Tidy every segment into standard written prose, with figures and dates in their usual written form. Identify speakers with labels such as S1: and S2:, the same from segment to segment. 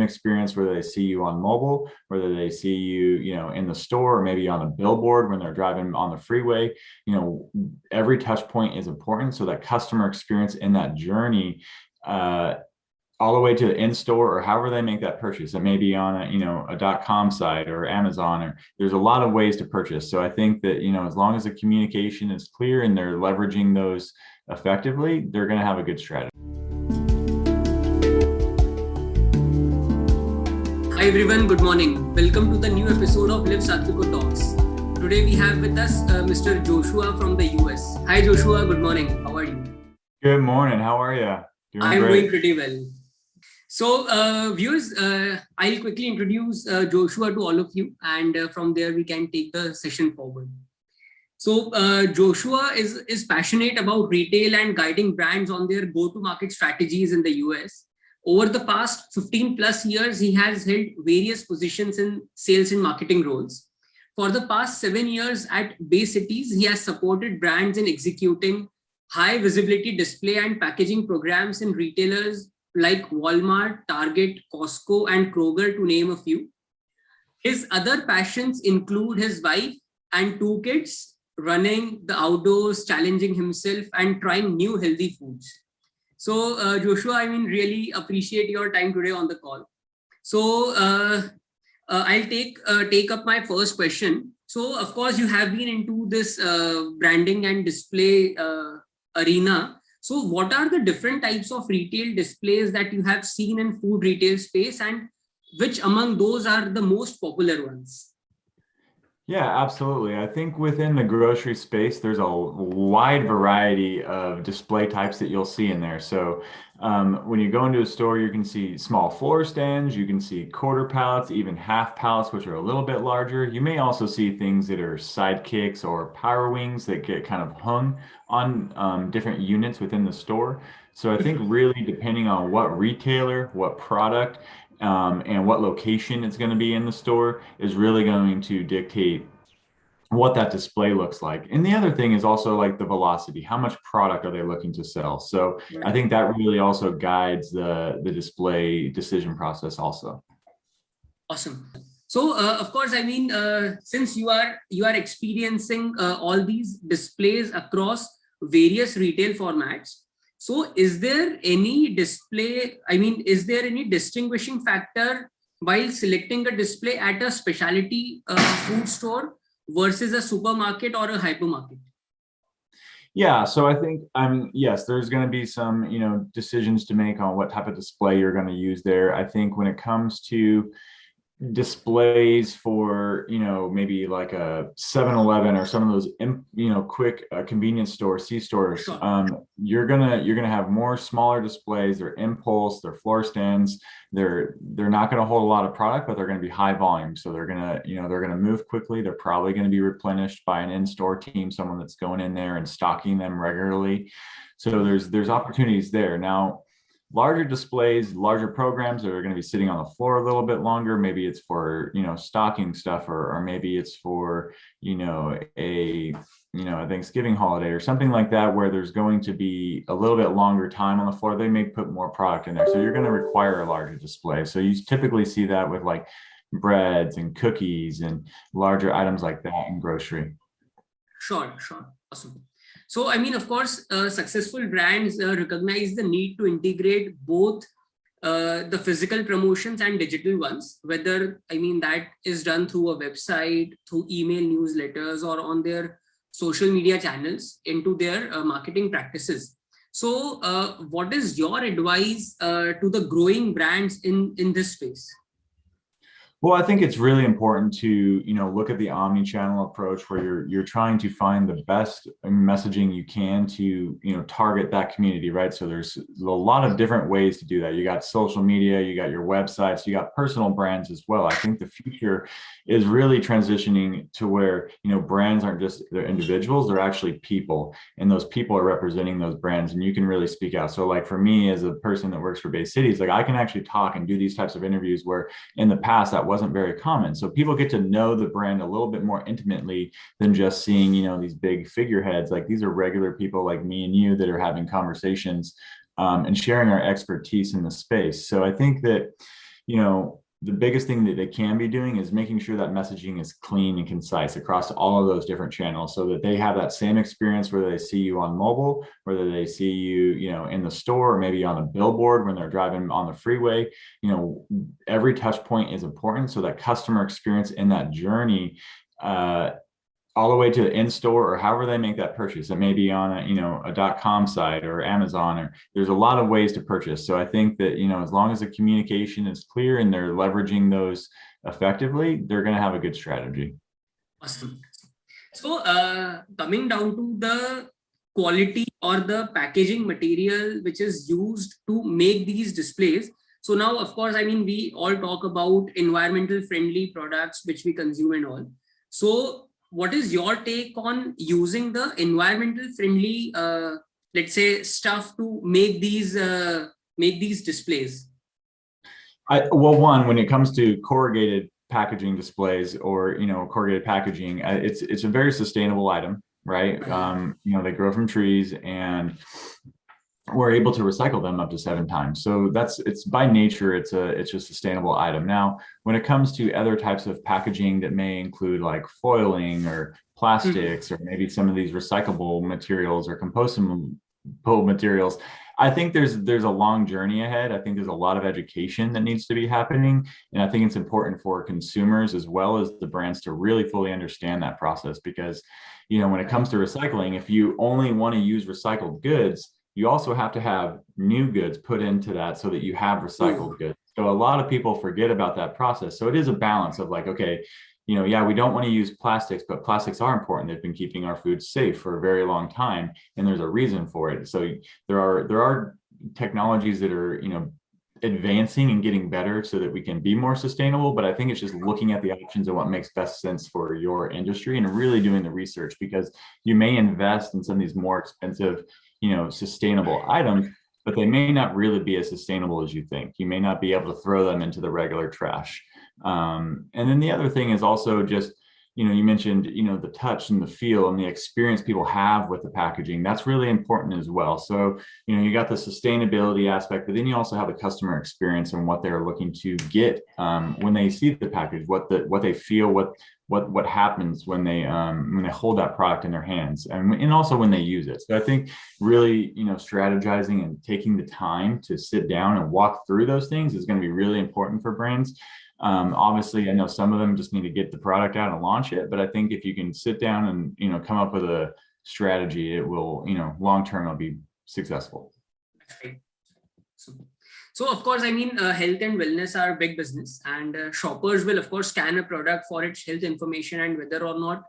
S1: same experience whether they see you on mobile, whether they see you, in the store, or maybe on a billboard when they're driving on the freeway. Every touch point is important, so that customer experience in that journey, all the way to the in-store or however they make that purchase. It may be on a .com site or Amazon, or there's a lot of ways to purchase. So I think that, as long as the communication is clear and they're leveraging those effectively, they're going to have a good strategy.
S2: Hi everyone, good morning. Welcome to the new episode of Live Sattviko Talks. Today we have with us Mr. Joshua from the US. Hi Joshua, good morning. How are you?
S1: Good morning. How are you?
S2: I'm doing pretty well. So viewers, I'll quickly introduce Joshua to all of you, and from there we can take the session forward. So Joshua is passionate about retail and guiding brands on their go-to-market strategies in the US. Over the past 15 plus years, he has held various positions in sales and marketing roles. For the past 7 years at Bay Cities, he has supported brands in executing high visibility display and packaging programs in retailers like Walmart, Target, Costco, and Kroger, to name a few. His other passions include his wife and 2 kids, running the outdoors, challenging himself, and trying new healthy foods. So Joshua, I really appreciate your time today on the call. So I'll take up my first question. So of course you have been into this branding and display arena. So what are the different types of retail displays that you have seen in food retail space, and which among those are the most popular ones?
S1: Yeah, absolutely. I think within the grocery space, there's a wide variety of display types that you'll see in there. So when you go into a store, you can see small floor stands, you can see quarter pallets, even half pallets, which are a little bit larger. You may also see things that are sidekicks or power wings that get kind of hung on different units within the store. So I think really depending on what retailer, what product, and what location it's going to be in the store is really going to dictate what that display looks like. And the other thing is also like the velocity. How much product are they looking to sell? So I think that really also guides the display decision process also.
S2: Awesome. So of course, since you are experiencing all these displays across various retail formats, so is there any distinguishing factor while selecting a display at a specialty food store versus a supermarket or a hypermarket?
S1: Yeah, so I think, yes, there's going to be some, decisions to make on what type of display you're going to use there. I think when it comes to displays for, maybe like a 7-Eleven or some of those, quick convenience stores, C-stores,
S2: Sure.
S1: You're gonna have more smaller displays. They're impulse, they're floor stands. They're not going to hold a lot of product, but they're going to be high volume. So they're gonna move quickly. They're probably going to be replenished by an in-store team, someone that's going in there and stocking them regularly. So there's opportunities there. Now, larger displays, larger programs that are going to be sitting on the floor a little bit longer. Maybe it's for, stocking stuff, or maybe it's for, a Thanksgiving holiday or something like that, where there's going to be a little bit longer time on the floor. They may put more product in there. So you're going to require a larger display. So you typically see that with like breads and cookies and larger items like that in grocery.
S2: Sure. Awesome. So, of course, successful brands recognize the need to integrate both the physical promotions and digital ones, whether, that is done through a website, through email newsletters, or on their social media channels into their marketing practices. So, what is your advice to the growing brands in this space?
S1: Well, I think it's really important to, look at the omni-channel approach, where you're trying to find the best messaging you can to, target that community, right? So there's a lot of different ways to do that. You got social media, you got your websites, you got personal brands as well. I think the future is really transitioning to where, brands aren't just they're individuals, they're actually people, and those people are representing those brands, and you can really speak out. So like for me as a person that works for Bay Cities, like I can actually talk and do these types of interviews where in the past that wasn't very common. So people get to know the brand a little bit more intimately than just seeing, these big figureheads. Like these are regular people like me and you that are having conversations and sharing our expertise in the space. So I think that, the biggest thing that they can be doing is making sure that messaging is clean and concise across all of those different channels so that they have that same experience, whether they see you on mobile, whether they see you, in the store, or maybe on a billboard when they're driving on the freeway. Every touch point is important, so that customer experience in that journey, all the way to the in-store or however they make that purchase. It may be on a .com site or Amazon, or there's a lot of ways to purchase. So I think that, as long as the communication is clear and they're leveraging those effectively, they're going to have a good strategy.
S2: Awesome. So coming down to the quality or the packaging material which is used to make these displays. So now, of course, we all talk about environmental friendly products which we consume and all. So what is your take on using the environmental friendly, let's say, stuff to make these displays?
S1: One, when it comes to corrugated packaging displays or corrugated packaging, it's a very sustainable item, right? They grow from trees, and we're able to recycle them up to 7 times. So it's by nature, it's a sustainable item. Now, when it comes to other types of packaging that may include like foiling or plastics, or maybe some of these recyclable materials or compostable materials, I think there's a long journey ahead. I think there's a lot of education that needs to be happening. And I think it's important for consumers as well as the brands to really fully understand that process, because, when it comes to recycling, if you only want to use recycled goods, you also have to have new goods put into that so that you have recycled goods. So a lot of people forget about that process. So it is a balance of like, okay, we don't want to use plastics, but plastics are important. They've been keeping our food safe for a very long time, and there's a reason for it. So there are technologies that are, advancing and getting better so that we can be more sustainable. But I think it's just looking at the options and what makes best sense for your industry and really doing the research, because you may invest in some of these more expensive, sustainable items, but they may not really be as sustainable as you think. You may not be able to throw them into the regular trash. And then the other thing is also just, you mentioned, the touch and the feel and the experience people have with the packaging. That's really important as well. So, you got the sustainability aspect, but then you also have the customer experience and what they're looking to get when they see the package, what they feel, what happens when they hold that product in their hands, and also when they use it. So I think really, strategizing and taking the time to sit down and walk through those things is going to be really important for brands. Obviously, I know some of them just need to get the product out and launch it, but I think if you can sit down and come up with a strategy, it will, long term, it'll be successful.
S2: Right. So of course, health and wellness are big business, and shoppers will of course scan a product for its health information, and whether or not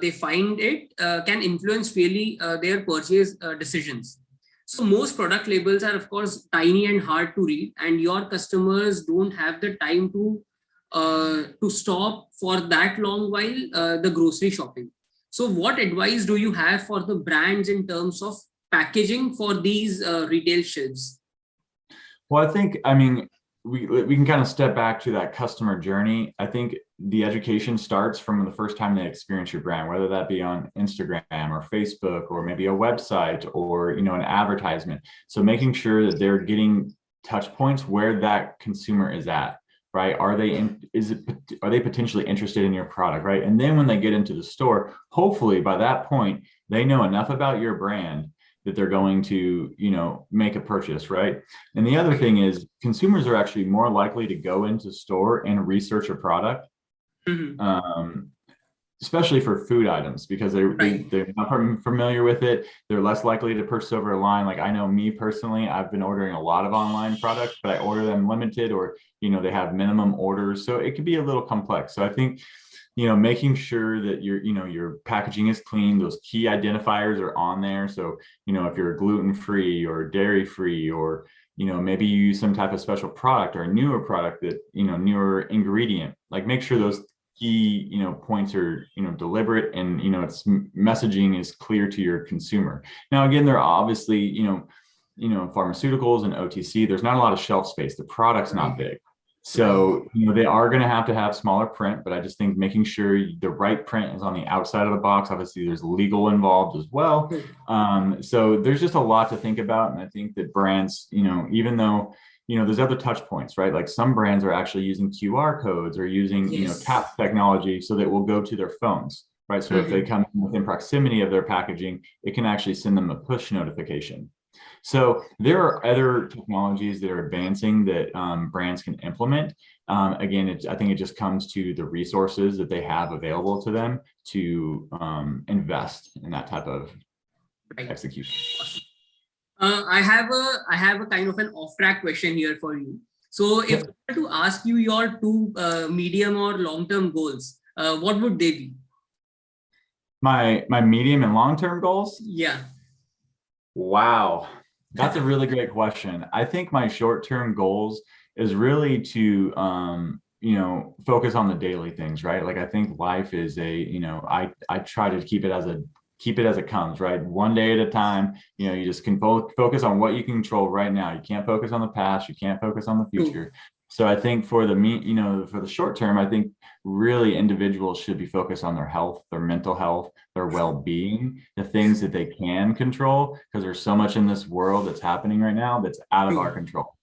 S2: they find it can influence really their purchase decisions. So most product labels are of course tiny and hard to read, and your customers don't have the time to stop for that long while the grocery shopping. So what advice do you have for the brands in terms of packaging for these retail shelves?
S1: Well, I think, we can kind of step back to that customer journey. I think the education starts from the first time they experience your brand, whether that be on Instagram or Facebook or maybe a website or, an advertisement. So making sure that they're getting touch points where that consumer is at, right? Are they potentially interested in your product, right? And then when they get into the store, hopefully by that point, they know enough about your brand that they're going to, make a purchase, right? And the other thing is consumers are actually more likely to go into store and research a product, especially for food items, because they're not familiar with it. They're less likely to purchase over a line. Like I know me personally, I've been ordering a lot of online products, but I order them limited, or, they have minimum orders. So it could be a little complex. So I think, making sure that your packaging is clean, those key identifiers are on there. So, if you're gluten-free or dairy-free, or, maybe you use some type of special product or a newer product that, newer ingredient, like make sure those key, points are, deliberate, and, its messaging is clear to your consumer. Now, again, there are obviously, pharmaceuticals and OTC, there's not a lot of shelf space. The product's not big. So, they are going to have smaller print, but I just think making sure the right print is on the outside of the box. Obviously, there's legal involved as well. So there's just a lot to think about. And I think that brands, even though, there's other touch points, right? Like some brands are actually using QR codes or using,
S2: Yes.
S1: tap technology so that it will go to their phones, right? So if they come within proximity of their packaging, it can actually send them a push notification. So there are other technologies that are advancing that brands can implement. Again, I think it just comes to the resources that they have available to them to invest in that type of
S2: Right.
S1: execution.
S2: I have a kind of an off-track question here for you. So, if
S1: Yep.
S2: I were to ask you your two medium or long-term goals, what would they be?
S1: My medium and long-term goals?
S2: Yeah.
S1: Wow, that's a really great question. I think my short-term goals is really to focus on the daily things, right? Like I think life is I try to keep it as it comes, right? One day at a time. You just can focus on what you can control right now. You can't focus on the past, you can't focus on the
S2: True.
S1: future. So I think for the short term, I think really individuals should be focused on their health, their mental health, their well-being, the things that they can control, because there's so much in this world that's happening right now that's out of our
S2: True.
S1: control.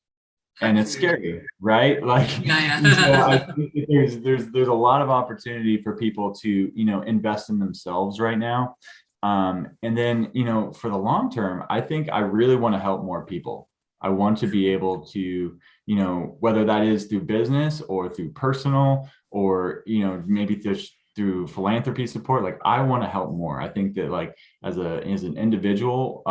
S1: And it's
S2: Absolutely.
S1: scary, right? Like,
S2: Yeah,
S1: and so I
S2: yeah.
S1: think that there's a lot of opportunity for people to, invest in themselves right now. And then, for the long term, I think I really want to help more people. I want to be able to, whether that is through business or through personal or, maybe through philanthropy support, like I want to help more. I think that like as an individual,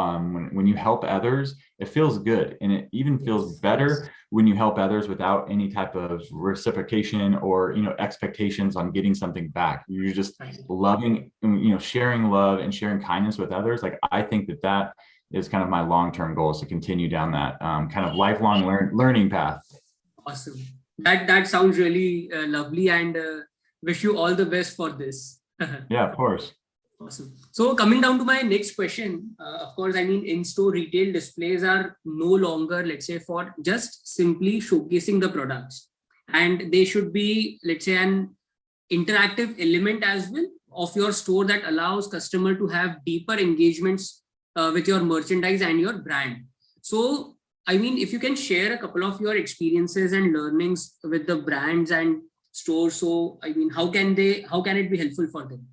S1: when you help others, it feels good. And it even feels
S2: Yes.
S1: better when you help others without any type of reciprocation or, expectations on getting something back. You're just
S2: Right.
S1: loving, sharing love and sharing kindness with others. Like I think that is kind of my long-term goal, is to continue down that kind of lifelong learning path.
S2: Awesome. That sounds really lovely, and wish you all the best for this.
S1: Yeah, of course.
S2: Awesome. So coming down to my next question, of course, I mean, in-store retail displays are no longer, let's say, for just simply showcasing the products, and they should be, let's say, an interactive element as well of your store that allows customer to have deeper engagements with your merchandise and your brand. So, I mean, if you can share a couple of your experiences and learnings with the brands and stores, so I mean, how can it be helpful for them?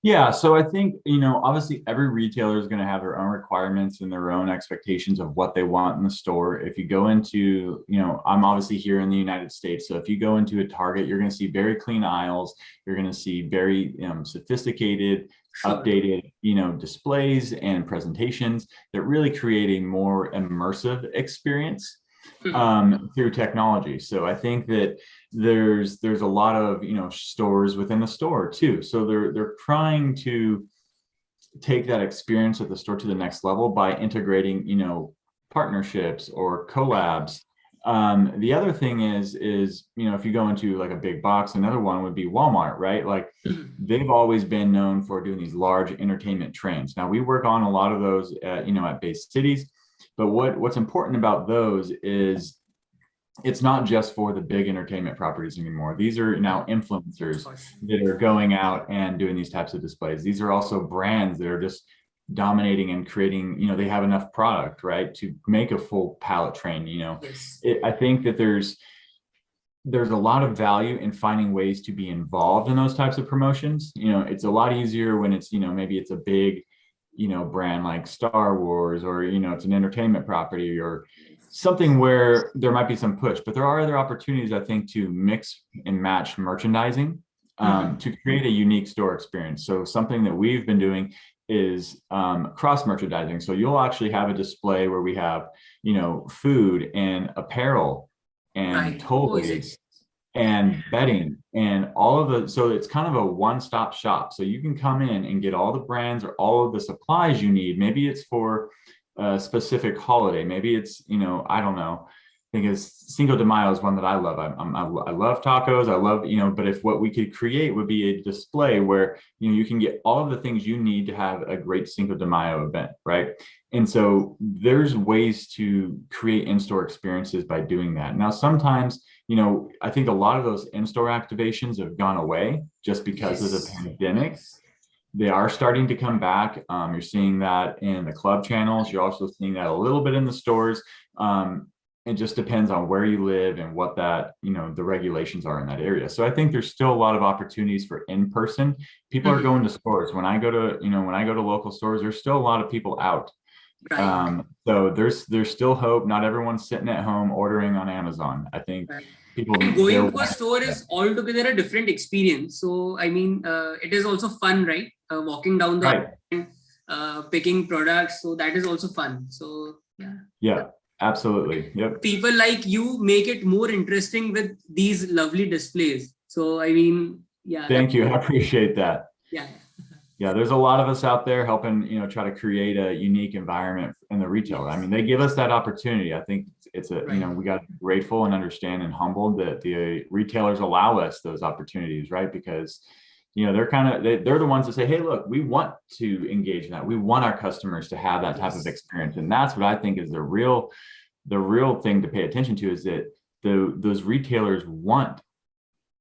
S1: Yeah, so I think, obviously every retailer is going to have their own requirements and their own expectations of what they want in the store. If you go into, I'm obviously here in the United States. So if you go into a Target, you're going to see very clean aisles. You're going to see very sophisticated,
S2: Sure.
S1: updated, displays and presentations that really create a more immersive experience through technology. So I think that there's a lot of stores within the store too. So they're trying to take that experience at the store to the next level by integrating partnerships or collabs. The other thing is if you go into like a big box, another one would be Walmart, right? Like they've always been known for doing these large entertainment trains. Now we work on a lot of those at base cities. But what's important about those is it's not just for the big entertainment properties anymore. These are now
S2: Of
S1: influencers
S2: course.
S1: that are going out and doing these types of displays. These are also brands that are just dominating and creating, they have enough product, right, to make a full pallet train.
S2: Yes.
S1: I think that there's a lot of value in finding ways to be involved in those types of promotions. It's a lot easier when it's, maybe it's a big, brand like Star Wars, or, it's an entertainment property or something where there might be some push, but there are other opportunities, I think, to mix and match merchandising to create a unique store experience. So something that we've been doing is cross merchandising. So you'll actually have a display where we have, food and apparel and
S2: Right. Oh, is it?
S1: toys and bedding and all of the, so it's kind of a one-stop shop. So you can come in and get all the brands or all of the supplies you need. Maybe it's for a specific holiday. Maybe it's, I don't know. I think it's Cinco de Mayo is one that I love. I love tacos. I love, but if what we could create would be a display where, you can get all of the things you need to have a great Cinco de Mayo event, right? And so there's ways to create in-store experiences by doing that. Now, sometimes, I think a lot of those in-store activations have gone away just because of the
S2: Yes.
S1: pandemic. They are starting to come back. You're seeing that in the club channels. You're also seeing that a little bit in the stores. it just depends on where you live and what that, the regulations are in that area. So I think there's still a lot of opportunities for in-person. People are going to stores. When I go to local stores, there's still a lot of people out.
S2: Right.
S1: So there's still hope. Not everyone's sitting at home ordering on Amazon. I think
S2: Right.
S1: people,
S2: And going to a store is altogether a different experience. So, I mean, it is also fun, right? Walking down the
S1: right.
S2: picking products. So that is also fun. So, yeah.
S1: Yeah, absolutely. Yep.
S2: People like you make it more interesting with these lovely displays. So, I mean, yeah.
S1: Thank you. I appreciate that.
S2: Yeah.
S1: Yeah, there's a lot of us out there helping, try to create a unique environment in the retailer. I mean, they give us that opportunity. I think it's we got to be grateful and understand and humbled that the retailers allow us those opportunities, right? Because, they're the ones that say, hey, look, we want to engage in that. We want our customers to have that type of experience. And that's what I think is the real thing to pay attention to, is that those retailers want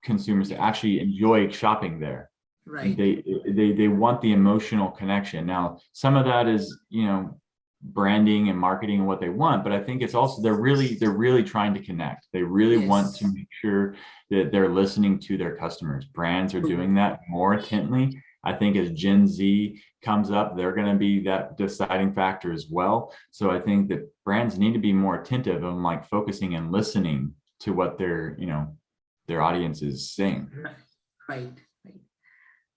S1: consumers to actually enjoy shopping there.
S2: Right.
S1: They want the emotional connection. Now, some of that is, branding and marketing and what they want, but I think it's also they're really trying to connect. They really want to make sure that they're listening to their customers. Brands are doing that more intently. I think as Gen Z comes up, they're going to be that deciding factor as well. So I think that brands need to be more attentive and like focusing and listening to what their audience is saying.
S2: Right.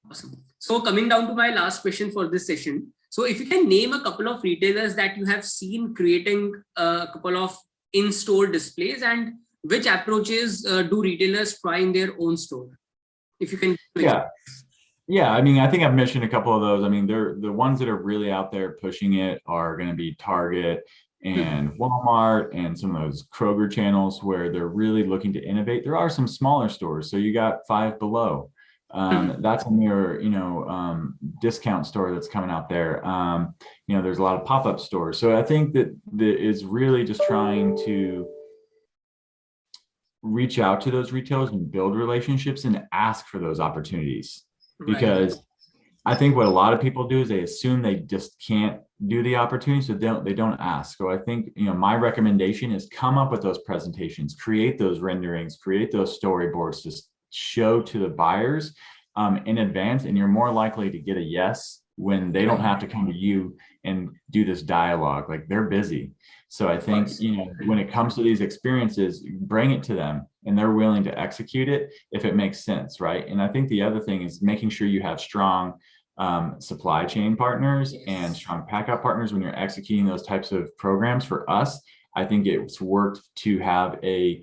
S2: Awesome. So coming down to my last question for this session. So if you can name a couple of retailers that you have seen creating a couple of in-store displays, and which approaches do retailers try in their own store? If you can.
S1: Yeah. I mean, I think I've mentioned a couple of those. I mean, they're the ones that are really out there pushing it are going to be Target and Walmart and some of those Kroger channels where they're really looking to innovate. There are some smaller stores. So you got Five Below. That's a newer, discount store that's coming out there. There's a lot of pop-up stores. So I think that is really just trying to reach out to those retailers and build relationships and ask for those opportunities. Because I think what a lot of people do is they assume they just can't do the opportunity, so they don't ask. So I think, my recommendation is come up with those presentations, create those renderings, create those storyboards to show to the buyers in advance, and you're more likely to get a yes when they don't have to come to you and do this dialogue. Like, they're busy. So I think, when it comes to these experiences, bring it to them and they're willing to execute it if it makes sense, right? And I think the other thing is making sure you have strong supply chain partners and strong pack-out partners when you're executing those types of programs. For us, I think it's worked to have a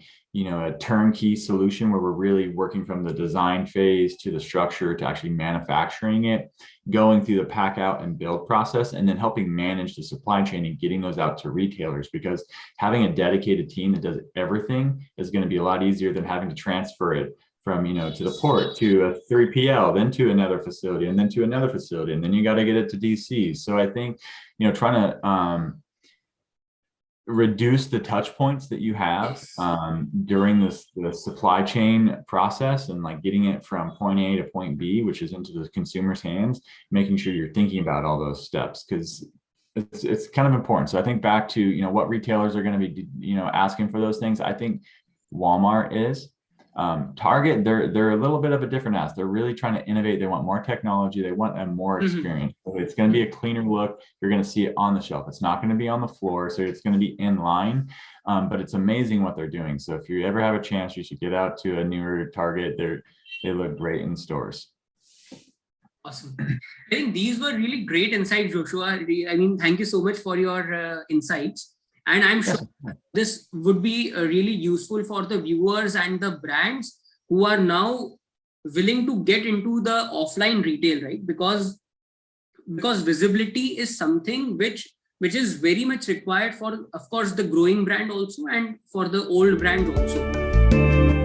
S1: turnkey solution where we're really working from the design phase to the structure to actually manufacturing it, going through the pack out and build process, and then helping manage the supply chain and getting those out to retailers. Because having a dedicated team that does everything is going to be a lot easier than having to transfer it from, to the port to a 3PL, then to another facility, and then to another facility, and then you got to get it to DC. So I think, trying to reduce the touch points that you have during the supply chain process, and like getting it from point A to point B, which is into the consumer's hands, making sure you're thinking about all those steps, because it's kind of important. So I think back to, what retailers are going to be, asking for those things. I think Walmart is. Target, they're a little bit of a different ask. They're really trying to innovate. They want more technology. They want a more experience. So it's going to be a cleaner look. You're going to see it on the shelf. It's not going to be on the floor. So it's going to be in line. But it's amazing what they're doing. So if you ever have a chance, you should get out to a newer Target. They look great in stores.
S2: Awesome. I think these were really great insights, Joshua. I mean, thank you so much for your insights. And I'm sure this would be really useful for the viewers and the brands who are now willing to get into the offline retail, right? Because visibility is something which is very much required for, of course, the growing brand also, and for the old brand also.